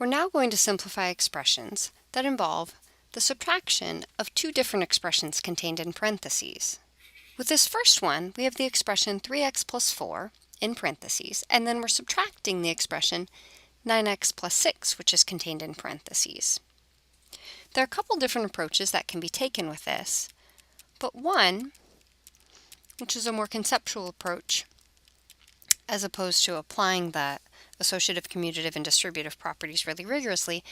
We're now going to simplify expressions that involve the subtraction of two different expressions contained in parentheses. With this first one, we have the expression 3x plus 4 in parentheses, and then we're subtracting the expression 9x plus 6, which is contained in parentheses. There are a couple different approaches that can be taken with this, but one, which is a more conceptual approach, as opposed to applying the associative, commutative, and distributive properties really rigorously,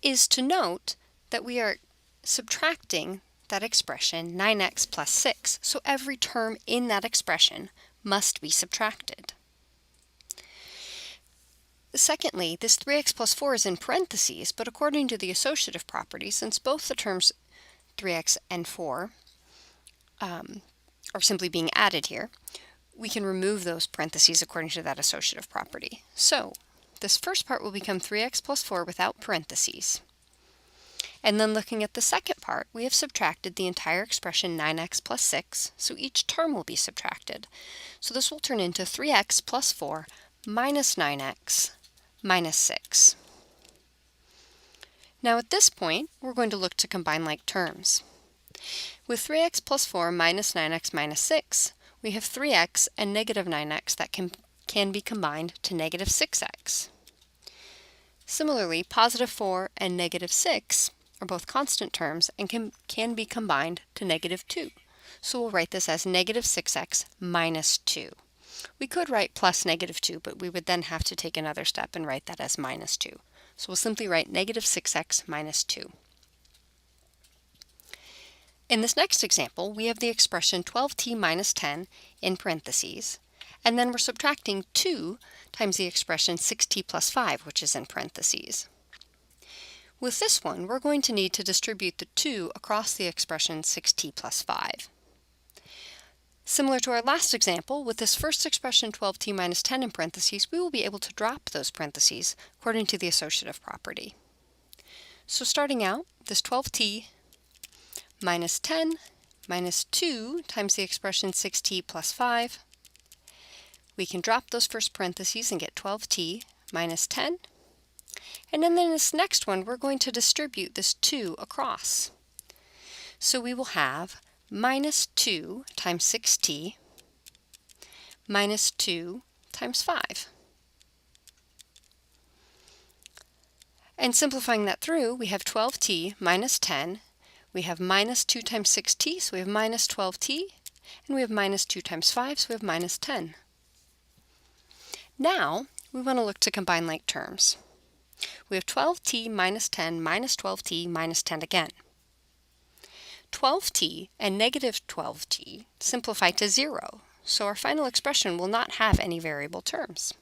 is to note that we are subtracting that expression 9x plus 6, so every term in that expression must be subtracted. Secondly, this 3x plus 4 is in parentheses, but according to the associative property, since both the terms 3x and 4 are simply being added here, we can remove those parentheses according to that associative property. So this first part will become 3x plus 4 without parentheses. And then looking at the second part, we have subtracted the entire expression 9x plus 6, so each term will be subtracted. So this will turn into 3x plus 4 minus 9x minus 6. Now at this point, we're going to look to combine like terms. With 3x plus 4 minus 9x minus 6, we have 3x and negative 9x that can be combined to negative 6x. Similarly, positive 4 and negative 6 are both constant terms and can be combined to negative 2. So we'll write this as negative 6x minus 2. We could write plus negative 2, but we would then have to take another step and write that as minus 2. So we'll simply write negative 6x minus 2. In this next example, we have the expression 12t minus 10 in parentheses, and then we're subtracting 2 times the expression 6t plus 5, which is in parentheses. With this one, we're going to need to distribute the 2 across the expression 6t plus 5. Similar to our last example, with this first expression 12t minus 10 in parentheses, we will be able to drop those parentheses according to the associative property. So starting out, this 12t minus 10 minus 2 times the expression 6t plus 5, we can drop those first parentheses and get 12t minus 10. And then in this next one, we're going to distribute this 2 across. So we will have minus 2 times 6t minus 2 times 5. And simplifying that through, we have 12t minus 10. We have minus 2 times 6t, so we have minus 12t. And we have minus 2 times 5, so we have minus 10. Now, we want to look to combine like terms. We have 12t minus 10 minus 12t minus 10 again. 12t and negative 12t simplify to 0, so our final expression will not have any variable terms.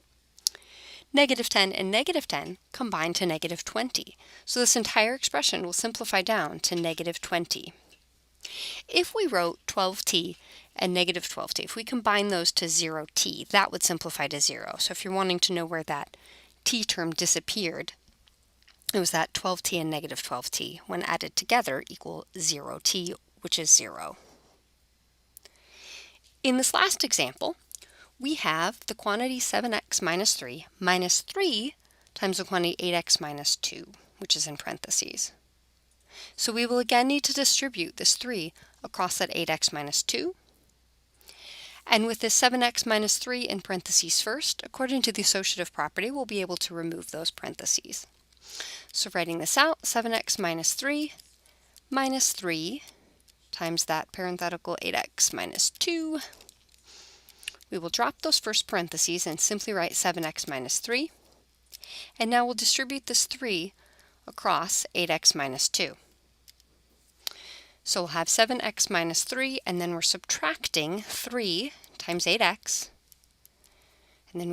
Negative 10 and negative 10 combine to negative 20, so this entire expression will simplify down to negative 20. If we wrote 12t and negative 12t, if we combine those to 0t, that would simplify to 0. So if you're wanting to know where that t term disappeared, it was that 12t and negative 12t, when added together, equal 0t, which is 0. In this last example, we have the quantity 7x minus 3 times the quantity 8x minus 2, which is in parentheses. So we will again need to distribute this 3 across that 8x minus 2. And with this 7x minus 3 in parentheses first, according to the associative property, we'll be able to remove those parentheses. So writing this out, 7x minus 3 times that parenthetical 8x minus 2. We will drop those first parentheses and simply write 7x minus 3. And now we'll distribute this 3 across 8x minus 2. So we'll have 7x minus 3, and then we're subtracting 3 times 8x. And then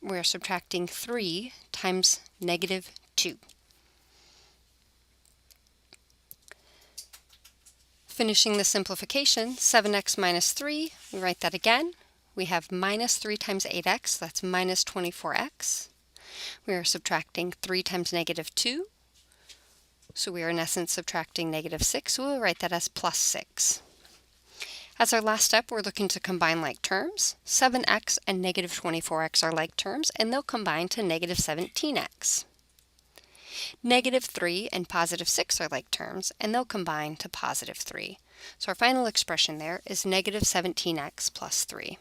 we're subtracting 3 times negative 2. Finishing the simplification, 7x minus 3, we write that again. We have minus 3 times 8x, that's minus 24x. We are subtracting 3 times negative 2. So we are in essence subtracting negative 6, so we'll write that as plus 6. As our last step, we're looking to combine like terms. 7x and negative 24x are like terms, and they'll combine to negative 17x. Negative 3 and positive 6 are like terms, and they'll combine to positive 3. So our final expression there is negative 17x plus 3.